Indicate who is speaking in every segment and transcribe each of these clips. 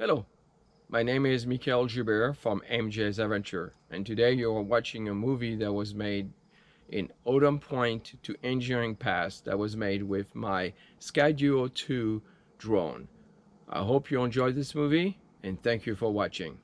Speaker 1: Hello, my name is Michael Joubert from MJ's Adventure, and today you are watching a movie that was made in Odom Point to Engineering Pass that was made with my Skyduo 2 drone. I hope you enjoyed this movie, and thank you for watching.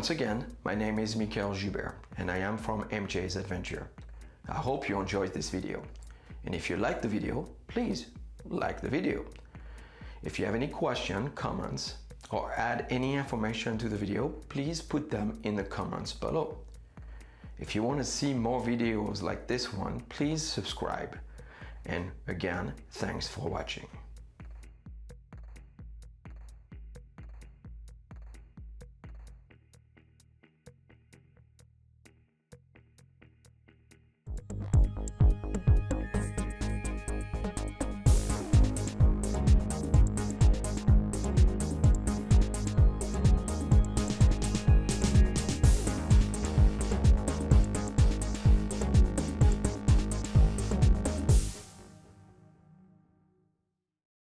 Speaker 1: Once again, my name is Michael Joubert and I am from MJ's Adventure. I hope you enjoyed this video. And if you liked the video, please like the video. If you have any questions, comments, or add any information to the video, please put them in the comments below. If you want to see more videos like this one, please subscribe. And again, thanks for watching.